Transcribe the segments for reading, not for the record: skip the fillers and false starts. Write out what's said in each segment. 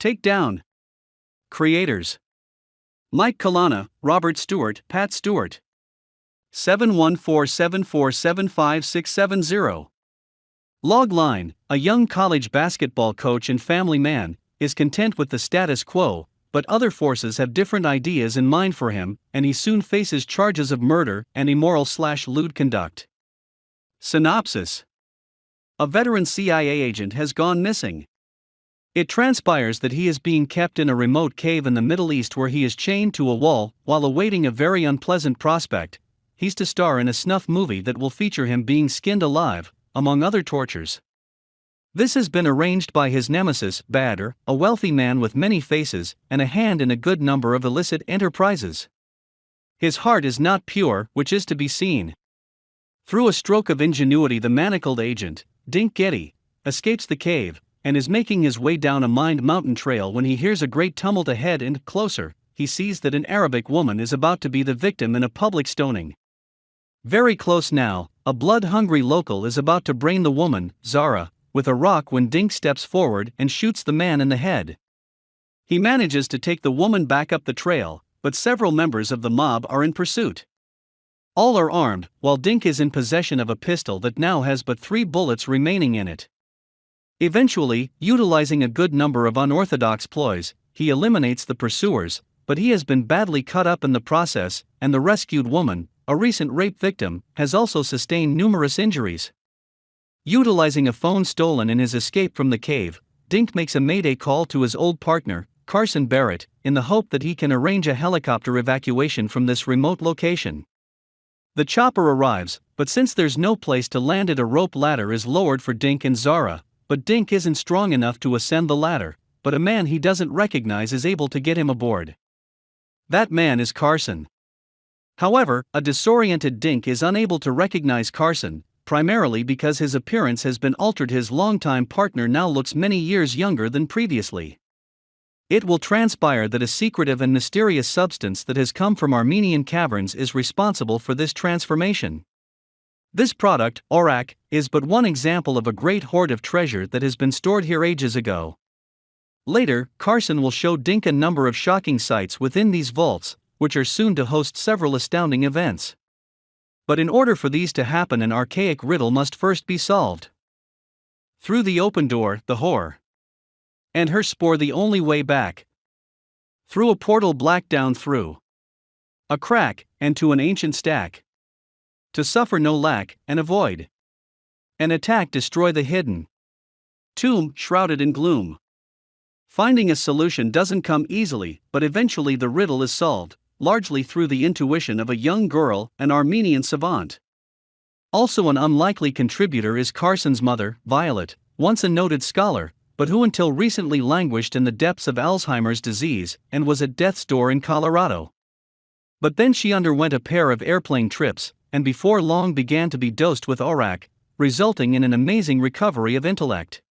Takedown. Creators: Mike Kalana, Robert Stewart, Pat Stewart. 71474755670. Logline: a young college basketball coach and family man is content with the status quo, but other forces have different ideas in mind for him, and he soon faces charges of murder and immoral/lewd conduct. Synopsis: a veteran CIA agent has gone missing. It transpires that he is being kept in a remote cave in the Middle East where he is chained to a wall while awaiting a very unpleasant prospect. He's to star in a snuff movie that will feature him being skinned alive, among other tortures. This has been arranged by his nemesis, Badr, a wealthy man with many faces and a hand in a good number of illicit enterprises. His heart is not pure, which is to be seen. Through a stroke of ingenuity, the manacled agent, Dink Getty, escapes the cave and is making his way down a mined mountain trail when he hears a great tumult ahead, and, closer, he sees that an Arabic woman is about to be the victim in a public stoning. Very close now, a blood-hungry local is about to brain the woman, Zara, with a rock when Dink steps forward and shoots the man in the head. He manages to take the woman back up the trail, but several members of the mob are in pursuit. All are armed, while Dink is in possession of a pistol that now has but 3 bullets remaining in it. Eventually, utilizing a good number of unorthodox ploys, he eliminates the pursuers, but he has been badly cut up in the process, and the rescued woman, a recent rape victim, has also sustained numerous injuries. Utilizing a phone stolen in his escape from the cave, Dink makes a mayday call to his old partner, Carson Barrett, in the hope that he can arrange a helicopter evacuation from this remote location. The chopper arrives, but since there's no place to land it, a rope ladder is lowered for Dink and Zara, but Dink isn't strong enough to ascend the ladder, but a man he doesn't recognize is able to get him aboard. That man is Carson. However, a disoriented Dink is unable to recognize Carson, primarily because his appearance has been altered. His longtime partner now looks many years younger than previously. It will transpire that a secretive and mysterious substance that has come from Armenian caverns is responsible for this transformation. This product, Orak, is but one example of a great hoard of treasure that has been stored here ages ago. Later, Carson will show Dink a number of shocking sights within these vaults, which are soon to host several astounding events. But in order for these to happen, an archaic riddle must first be solved. Through the open door, the whore and her spoor the only way back. Through a portal black down through a crack, and to an ancient stack. To suffer no lack, and avoid an attack, destroy the hidden tomb shrouded in gloom. Finding a solution doesn't come easily, but eventually the riddle is solved, largely through the intuition of a young girl, an Armenian savant. Also an unlikely contributor is Carson's mother, Violet, once a noted scholar, but who until recently languished in the depths of Alzheimer's disease and was at death's door in Colorado. But then she underwent a pair of airplane trips, and before long began to be dosed with Orak, resulting in an amazing recovery of intellect.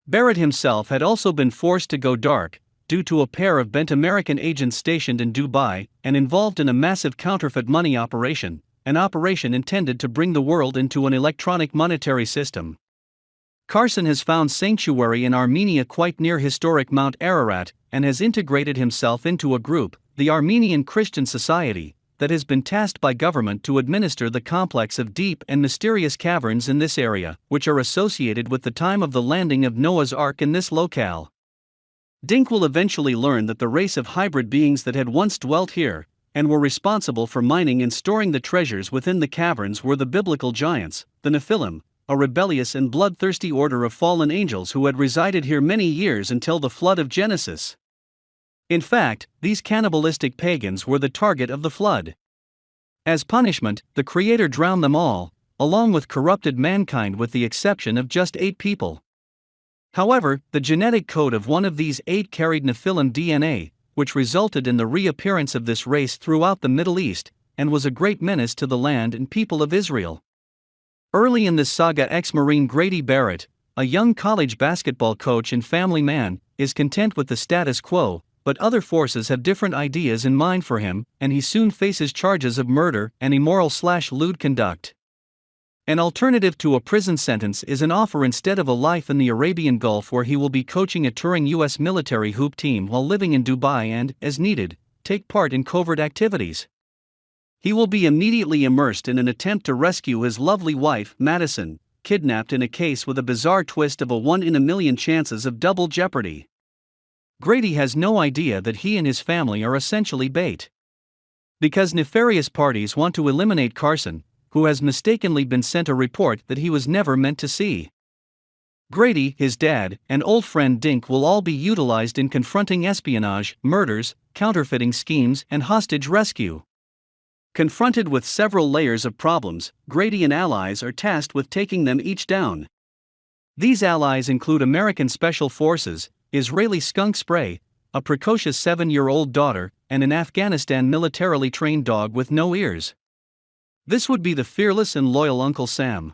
Barrett himself had also been forced to go dark, due to a pair of bent American agents stationed in Dubai, and involved in a massive counterfeit money operation, an operation intended to bring the world into an electronic monetary system. Carson has found sanctuary in Armenia quite near historic Mount Ararat, and has integrated himself into a group, the Armenian Christian Society, that has been tasked by government to administer the complex of deep and mysterious caverns in this area, which are associated with the time of the landing of Noah's Ark in this locale. Dink will eventually learn that the race of hybrid beings that had once dwelt here, and were responsible for mining and storing the treasures within the caverns, were the biblical giants, the Nephilim, a rebellious and bloodthirsty order of fallen angels who had resided here many years until the flood of Genesis. In fact, these cannibalistic pagans were the target of the flood. As punishment, the Creator drowned them all, along with corrupted mankind with the exception of just 8 people. However, the genetic code of one of these 8 carried Nephilim DNA, which resulted in the reappearance of this race throughout the Middle East, and was a great menace to the land and people of Israel. Early in this saga, ex-Marine Grady Barrett, a young college basketball coach and family man, is content with the status quo, but other forces have different ideas in mind for him, and he soon faces charges of murder and immoral/lewd conduct. An alternative to a prison sentence is an offer instead of a life in the Arabian Gulf, where he will be coaching a touring U.S. military hoop team while living in Dubai and, as needed, take part in covert activities. He will be immediately immersed in an attempt to rescue his lovely wife, Madison, kidnapped in a case with a bizarre twist of a 1 in a million chances of double jeopardy. Grady has no idea that he and his family are essentially bait. Because nefarious parties want to eliminate Carson, who has mistakenly been sent a report that he was never meant to see. Grady, his dad, and old friend Dink will all be utilized in confronting espionage, murders, counterfeiting schemes, and hostage rescue. Confronted with several layers of problems, Grady and allies are tasked with taking them each down. These allies include American Special Forces, Israeli skunk spray, a precocious 7-year-old daughter, and an Afghanistan militarily trained dog with no ears. This would be the fearless and loyal Uncle Sam.